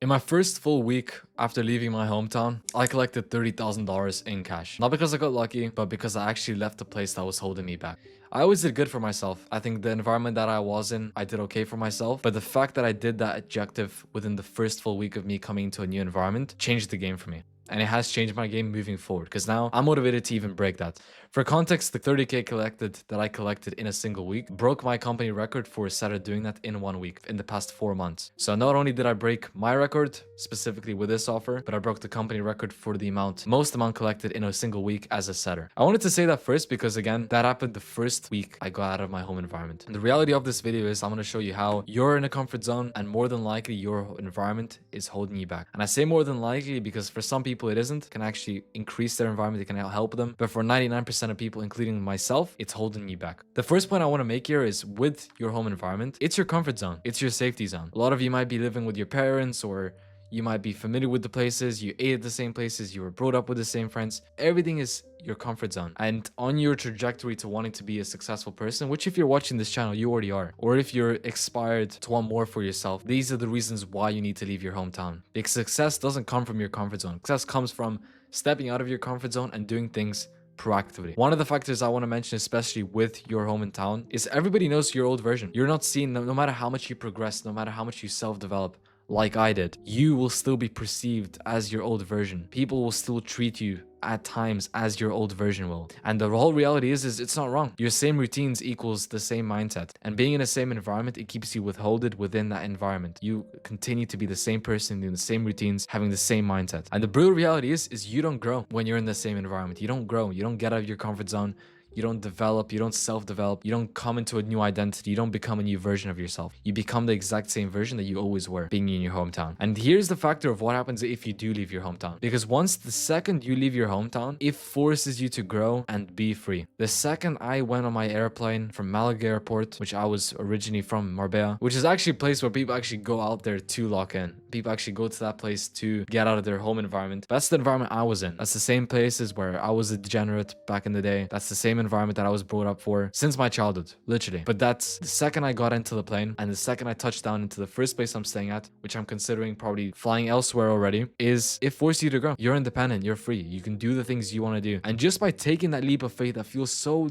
In my first full week after leaving my hometown, I collected $30,000 in cash. Not because I got lucky, but because I actually left a place that was holding me back. I always did good for myself. I think the environment that I was in, I did okay for myself. But the fact that I did that objective within the first full week of me coming into a new environment changed the game for me. And it has changed my game moving forward because now I'm motivated to even break that. For context, the 30K collected that I collected in a single week broke my company record for a setter doing that in 1 week in the past 4 months. So not only did I break my record specifically with this offer, but I broke the company record for the most amount collected in a single week as a setter. I wanted to say that first because again, that happened the first week I got out of my home environment. And the reality of this video is I'm going to show you how you're in a comfort zone and more than likely your environment is holding you back. And I say more than likely because for some people it isn't, can actually increase their environment, it can help them. But for 99% of people, including myself, it's holding you back. The first point I want to make here is with your home environment, it's your comfort zone. It's your safety zone. A lot of you might be living with your parents or you might be familiar with the places, you ate at the same places, you were brought up with the same friends. Everything is your comfort zone. And on your trajectory to wanting to be a successful person, which if you're watching this channel, you already are. Or if you're inspired to want more for yourself, these are the reasons why you need to leave your hometown. Because success doesn't come from your comfort zone. Success comes from stepping out of your comfort zone and doing things proactively. One of the factors I want to mention, especially with your home in town, is everybody knows your old version. You're not seen, no matter how much you progress, no matter how much you self-develop, like I did, you will still be perceived as your old version. People will still treat you at times as your old version will. And the whole reality is it's not wrong. Your same routines equals the same mindset. And being in the same environment, it keeps you withholded within that environment. You continue to be the same person, doing the same routines, having the same mindset. And the brutal reality is you don't grow when you're in the same environment. You don't grow. You don't get out of your comfort zone. You don't develop, you don't self-develop, you don't come into a new identity, you don't become a new version of yourself. You become the exact same version that you always were, being in your hometown. And here's the factor of what happens if you do leave your hometown. Because once the second you leave your hometown, it forces you to grow and be free. The second I went on my airplane from Malaga Airport, which I was originally from Marbella, which is actually a place where people actually go out there to lock in. People actually go to that place to get out of their home environment. That's the environment I was in. That's the same places where I was a degenerate back in the day. That's the same environment that I was brought up for since my childhood, literally. But that's the second I got into the plane and the second I touched down into the first place I'm staying at, which I'm considering probably flying elsewhere already, is it forces you to grow. You're independent, you're free, you can do the things you want to do. And just by taking that leap of faith, that feels so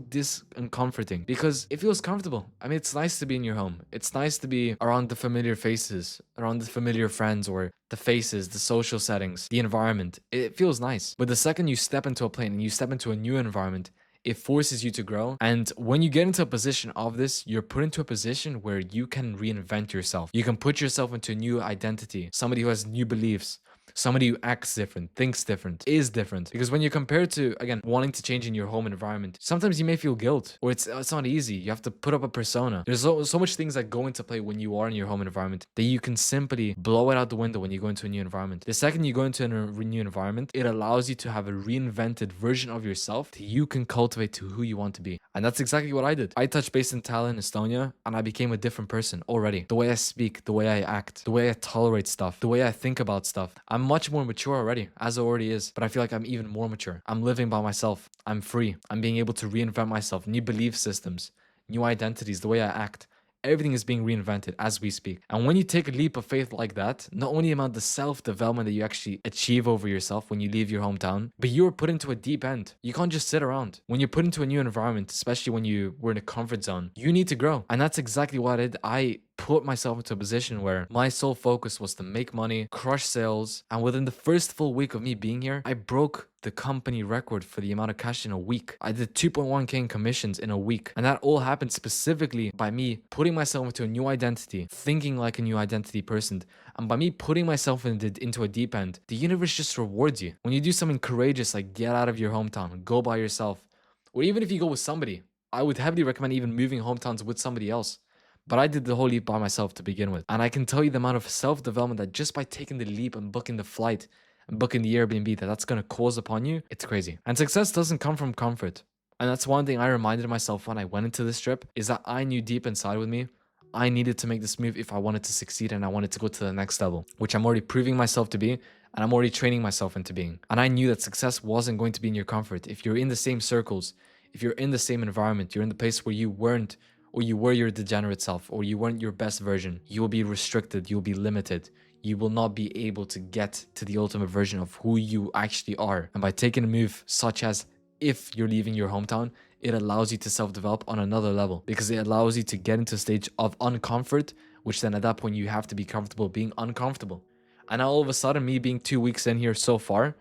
uncomforting because it feels comfortable. I mean, it's nice to be in your home. It's nice to be around the familiar faces, around the familiar friends or the faces, the social settings, the environment. It feels nice. But the second you step into a plane and you step into a new environment, it forces you to grow. And when you get into a position of this, you're put into a position where you can reinvent yourself. You can put yourself into a new identity, somebody who has new beliefs, somebody who acts different, thinks different, is different. Because when you compare to, again, wanting to change in your home environment, sometimes you may feel guilt or it's not easy. You have to put up a persona. There's so much things that go into play when you are in your home environment that you can simply blow it out the window when you go into a new environment. The second you go into a new environment, it allows you to have a reinvented version of yourself that you can cultivate to who you want to be. And that's exactly what I did. I touched base in Tallinn, Estonia, and I became a different person already. The way I speak, the way I act, the way I tolerate stuff, the way I think about stuff. I'm much more mature already, as it already is, but I feel like I'm even more mature. I'm living by myself. I'm free. I'm being able to reinvent myself, new belief systems, new identities, the way I act. Everything is being reinvented as we speak. And when you take a leap of faith like that, not only about the self-development that you actually achieve over yourself when you leave your hometown, but you're put into a deep end. You can't just sit around. When you're put into a new environment, especially when you were in a comfort zone, you need to grow. And that's exactly what I did. I put myself into a position where my sole focus was to make money, crush sales, and within the first full week of me being here, I broke the company record for the amount of cash in a week. I did 2.1k in commissions in a week, and that all happened specifically by me putting myself into a new identity, thinking like a new identity person, and by me putting myself into a deep end. The universe just rewards you. When you do something courageous like get out of your hometown, go by yourself, or even if you go with somebody, I would heavily recommend even moving hometowns with somebody else. But I did the whole leap by myself to begin with. And I can tell you the amount of self-development that just by taking the leap and booking the flight and booking the Airbnb that's going to cause upon you, it's crazy. And success doesn't come from comfort. And that's one thing I reminded myself when I went into this trip is that I knew deep inside with me, I needed to make this move if I wanted to succeed and I wanted to go to the next level, which I'm already proving myself to be and I'm already training myself into being. And I knew that success wasn't going to be in your comfort. If you're in the same circles, if you're in the same environment, you're in the place where you weren't or you were your degenerate self, or you weren't your best version, you will be restricted, you'll be limited, you will not be able to get to the ultimate version of who you actually are. And by taking a move such as if you're leaving your hometown, it allows you to self-develop on another level because it allows you to get into a stage of uncomfort, which then at that point you have to be comfortable being uncomfortable. And now all of a sudden, me being 2 weeks in here so far,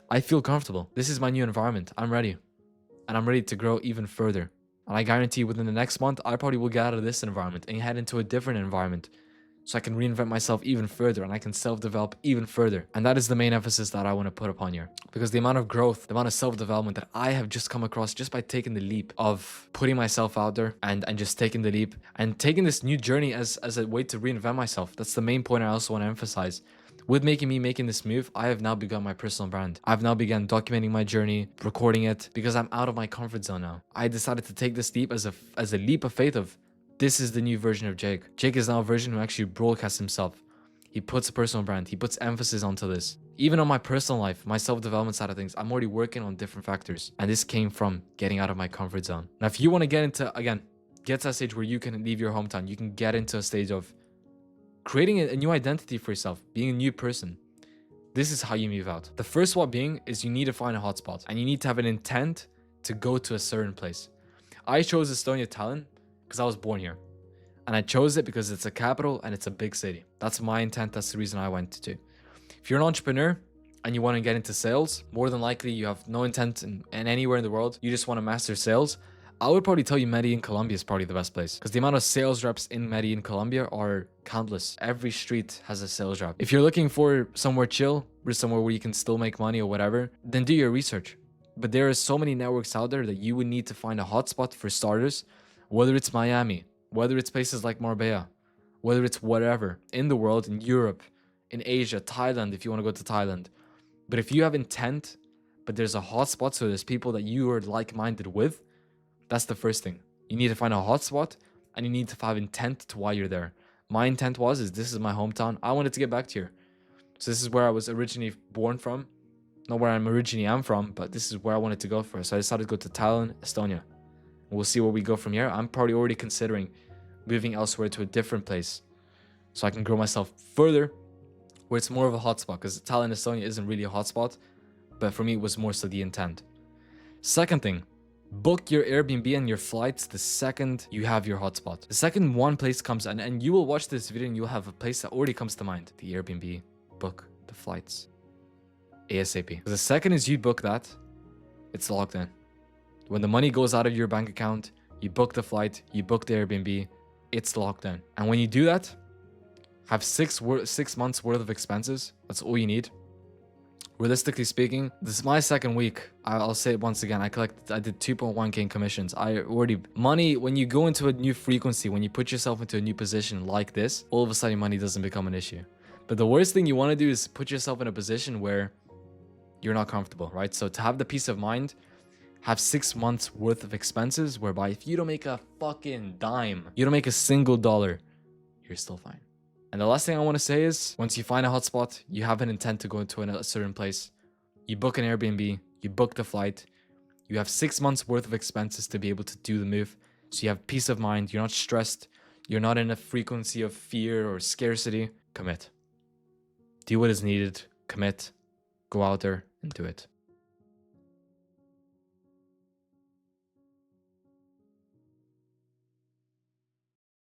I feel comfortable. This is my new environment. I'm ready. And I'm ready to grow even further. And I guarantee within the next month, I probably will get out of this environment and head into a different environment. So I can reinvent myself even further and I can self-develop even further. And that is the main emphasis that I want to put upon here. Because the amount of growth, the amount of self-development that I have just come across just by taking the leap of putting myself out there and just taking the leap and taking this new journey as a way to reinvent myself. That's the main point I also want to emphasize. With making this move, I have now begun my personal brand. I've now begun documenting my journey, recording it, because I'm out of my comfort zone now. I decided to take this leap as a leap of faith of, this is the new version of Jake. Jake is now a version who actually broadcasts himself. He puts a personal brand. He puts emphasis onto this. Even on my personal life, my self-development side of things, I'm already working on different factors. And this came from getting out of my comfort zone. Now, if you want to get to a stage where you can leave your hometown, you can get into a stage of creating a new identity for yourself, being a new person. This is how you move out. The first one being is you need to find a hotspot and you need to have an intent to go to a certain place. I chose Estonia, Tallinn, because I was born here. And I chose it because it's a capital and it's a big city. That's my intent. That's the reason I went to. If you're an entrepreneur and you want to get into sales, more than likely you have no intent in anywhere in the world. You just want to master sales. I would probably tell you Medellin, Colombia is probably the best place because the amount of sales reps in Medellin, Colombia are countless. Every street has a sales rep. If you're looking for somewhere chill or somewhere where you can still make money or whatever, then do your research. But there are so many networks out there that you would need to find a hotspot for starters, whether it's Miami, whether it's places like Marbella, whether it's whatever in the world, in Europe, in Asia, Thailand, if you want to go to Thailand. But if you have intent, but there's a hotspot, so there's people that you are like-minded with, that's the first thing. You need to find a hotspot and you need to have intent to why you're there. My intent is this is my hometown. I wanted to get back to here. So this is where I was originally born from. Not where I'm originally from, but this is where I wanted to go for. So I decided to go to Tallinn, Estonia. We'll see where we go from here. I'm probably already considering moving elsewhere to a different place so I can grow myself further where it's more of a hotspot, because Tallinn, Estonia isn't really a hotspot, but for me it was more so the intent. Second thing, book your Airbnb and your flights the second you have your hotspot. The second one place comes, and you will watch this video and you'll have a place that already comes to mind. The Airbnb, book the flights ASAP. The second is you book that, it's locked in. When the money goes out of your bank account, you book the flight, you book the Airbnb, it's locked in. And when you do that, have 6 months worth of expenses. That's all you need. Realistically speaking, this is my second week. I'll say it once again. I did 2.1k in commissions. Money, when you go into a new frequency, when you put yourself into a new position like this, all of a sudden money doesn't become an issue. But the worst thing you want to do is put yourself in a position where you're not comfortable, right? So to have the peace of mind, have 6 months worth of expenses, whereby if you don't make a fucking dime, you don't make a single dollar, you're still fine. And the last thing I want to say is, once you find a hotspot, you have an intent to go to a certain place, you book an Airbnb, you book the flight, you have 6 months worth of expenses to be able to do the move. So you have peace of mind, you're not stressed, you're not in a frequency of fear or scarcity. Commit. Do what is needed, commit, go out there and do it.